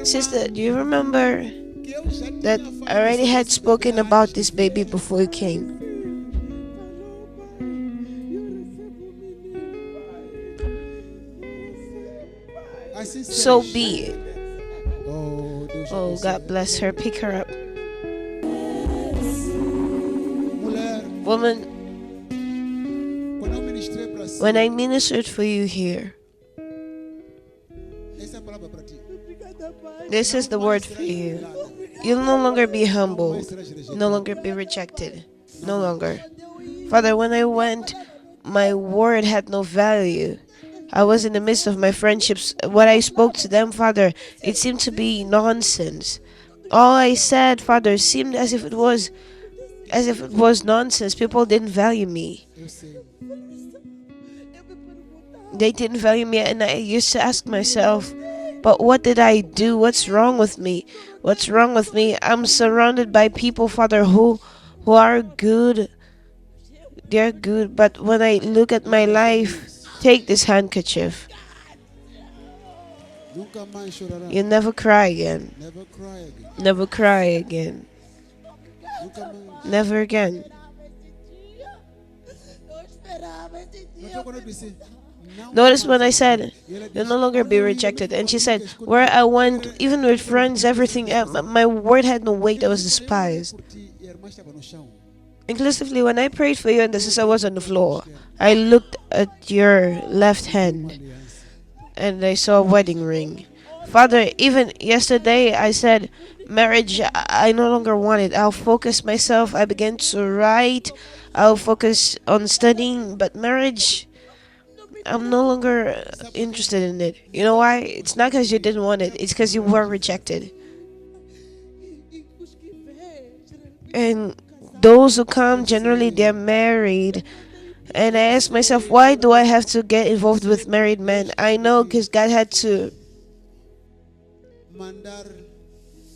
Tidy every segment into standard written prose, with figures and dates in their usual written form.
Sister, do you remember that I already had spoken about this baby before you came? So be it. Oh, God bless her. Pick her up. Woman, when I ministered for you here, this is the word for you. You'll no longer be humbled, no longer be rejected, no longer. Father, when I went, my word had no value. I was in the midst of my friendships. What I spoke to them, Father, it seemed to be nonsense. All I said, Father, seemed as if it was nonsense. People didn't value me. They didn't value me, and I used to ask myself, but what did I do? What's wrong with me? What's wrong with me? I'm surrounded by people, Father, who are good. They're good, but when I look at my life, take this handkerchief. You never cry again. Never cry again. Never again. Notice when I said, you'll no longer be rejected. And she said, where I went, even with friends, everything, my word had no weight. I was despised. Inclusively, when I prayed for you and the sister was on the floor, I looked at your left hand and I saw a wedding ring. Father, even yesterday I said, marriage, I no longer want it. I'll focus myself. I began to write. I'll focus on studying. But marriage, I'm no longer interested in it. You know why? It's not because you didn't want it. It's because you were rejected. And those who come, generally they're married. And I ask myself, why do I have to get involved with married men? I know because God had to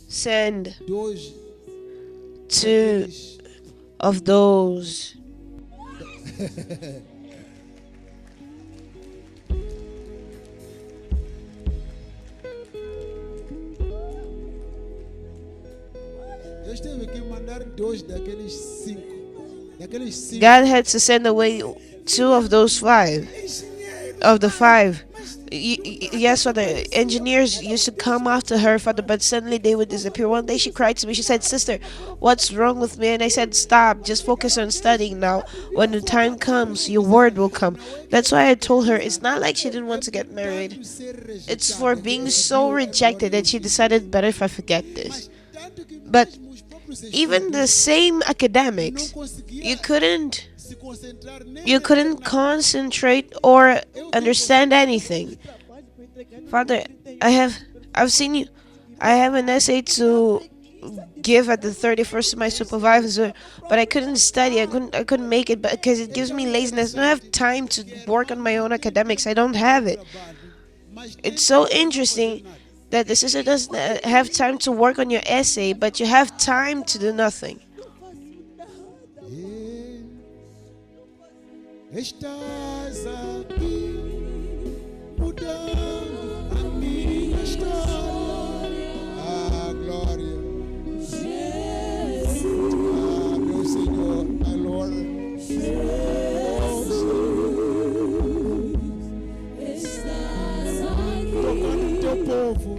send two of those. God had to send away two of those five. Of the five. Yes, Father. Engineers used to come after her, Father, but suddenly they would disappear. One day she cried to me. She said, Sister, what's wrong with me? And I said, stop. Just focus on studying now. When the time comes, your word will come. That's why I told her it's not like she didn't want to get married. It's for being so rejected that she decided better if I forget this. But even the same academics, you couldn't concentrate or understand anything. Father, I've seen you. I have an essay to give at the 31st to my supervisor, but I couldn't study. I couldn't make it because it gives me laziness. I don't have time to work on my own academics. I don't have it. It's so interesting that the sister doesn't have time to work on your essay, but you have time to do nothing. Estás aqui mudando a minha história. Ah, glória. Jesus. Ah, meu Senhor, my Lord. Jesus. Estás aqui tocando teu povo.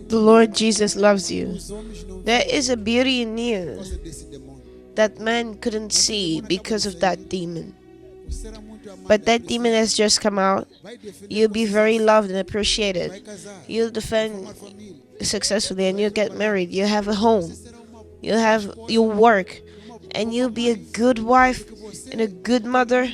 The Lord Jesus loves you. There is a beauty in you that man couldn't see because of that demon. But that demon has just come out. You'll be very loved and appreciated. You'll defend successfully and you'll get married. You'll have a home. You'll work. And you'll be a good wife and a good mother.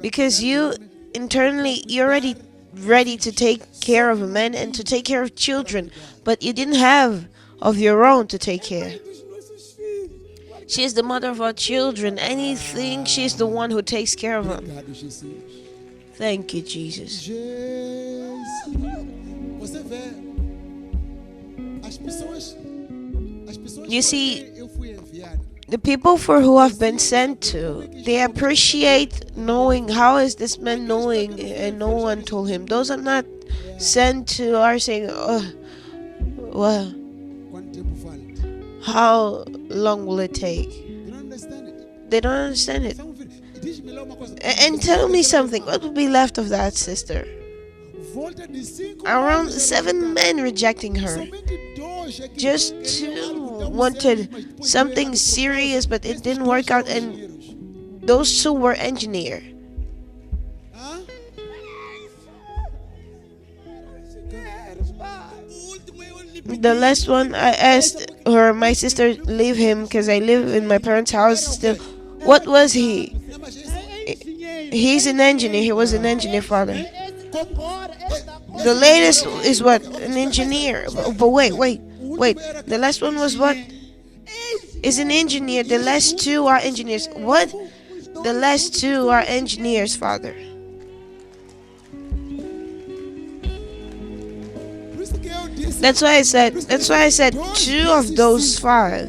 Because you internally, you're already ready to take care of a man and to take care of children, but you didn't have of your own to take care. She is the mother of our children. Anything, she is the one who takes care of them. Thank you, Jesus. vê, as pessoas You para see, quem eu fui enviado, the people for who I've been sent to, they appreciate knowing how is this man knowing and no one told him. Those I'm not sent to are saying, oh, well, quanto tempo falta? how long will it take? You don't understand it. They don't understand it. São filhos. E diz-me lá uma coisa. And tell me something, what would be left of that sister? Volta de 5 Around homens 7 men rejecting her. Somente 2 é que Just queriam algo 2 tão wanted sério, mas depois something veio errado por serious, but causa it didn't desses work dois out, and engenheiros. those 2 were engineer. Hã? The last one, I asked her, my sister, leave him because I live in my parents' house still. What was he? Não, mas esse He's an engineer. He was an engineer, father. The latest is what? An engineer. But wait. The last one was what? Is an engineer. The last 2 are engineers. What? The last 2 are engineers, father. por isso que eu disse, That's why I said 2 of those 5.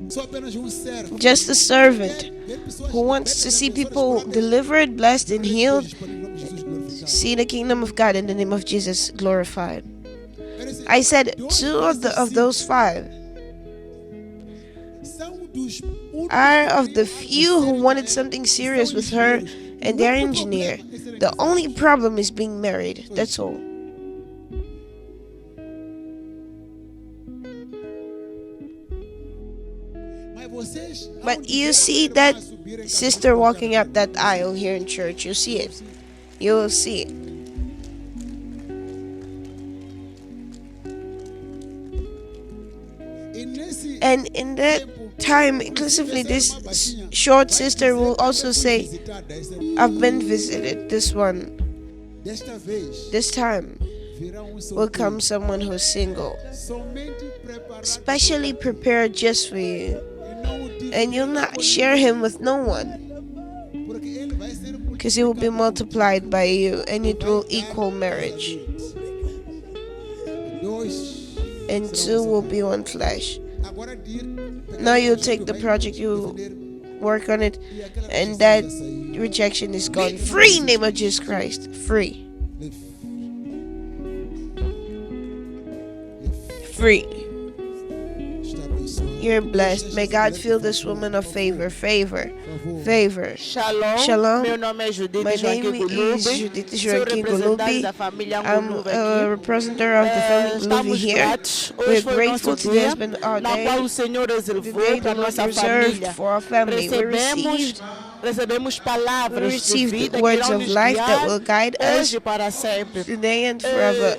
sou apenas servo. Just a servant Ver pessoas who wants to see people delivered, delivered, blessed, and healed, para o nome de Jesus glorificado. see the kingdom of God in the name of Jesus glorified. Eu disse, I said dois 2 of desses those 5 são dos únicos are of que the queriam few algo who sério, wanted mas something são serious with her, engenheiros. and O they're único engineer. problema é serem The casados. only problem is being married. That's all. Mas vocês, But ao you dizer see que that irmãs subirem sister casadas, walking up that aisle here in church. You see it. You will see it. e nesse And in that time, inclusively, this short sister will also say, visitada, I've been visited. This one. desta vez This time virá will solteiro, come someone who's single, somente preparado specially prepared just for you. e não o dividir And you'll not share him with no one, porque ele vai ser because he will be multiplied by you, and it will equal marriage. dois. And 2 will be one flesh. Agora dir, Now you take the project, you work on it, and that rejection is gone. Free in the name of Jesus Christ. Free. Free. está abençoado. You're blessed. May God fill this woman of favor. Favor. Favor. Shalom. Shalom. Meu nome é Judith My Joaquim name Gulubi. is Judith Sou Joaquim representante Gulubi. da família I'm Gulubi a aqui. representative of the family Gulubi Estamos here. gratos. We're Hoje foi o grateful. nosso Today dia has been our na qual day. o Senhor The reservou day para the a Lord nossa reserved família. for our family. We Recebemos palavras de received vida que words irão of nos life that guiar will guide us hoje para sempre. today and forever.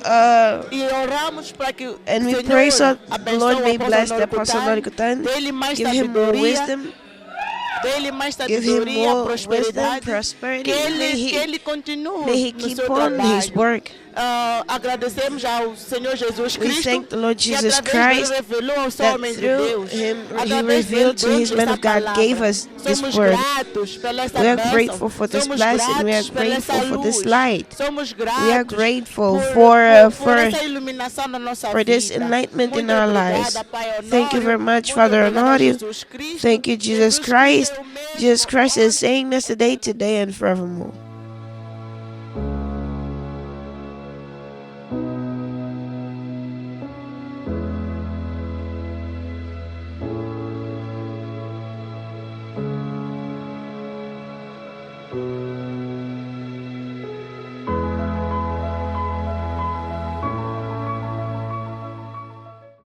E oramos para que o And we Senhor pray so the abençoe Lord o may apóstolo bless the Onório Apostle Onório Cutane, dê-lhe mais give him more sabedoria, wisdom, dê-lhe mais give him sabedoria, more wisdom, prosperidade, prosperity. que May ele he, continue may he no keep seu on his trabalho. work. Agradecemos ao Senhor Jesus We Cristo thank the Lord que Jesus através Christ dele revelou aos that homens de through Deus. him he Através revealed to dele his deu-nos men essa of God, palavra. gave us this Somos word. gratos pela essa We are bênção. grateful for this Somos blessing. We are gratos pela essa grateful for this luz. light. Somos We are gratos grateful por for essa iluminação na nossa for this vida. enlightenment in Muito our obrigada, lives. Pai Thank you Onório. very much, Muito Father obrigada, Onório. Jesus Cristo. Thank you, Jesus Jesus Christ. é o mesmo Jesus Christ is ontem, saying yesterday, today, and forevermore.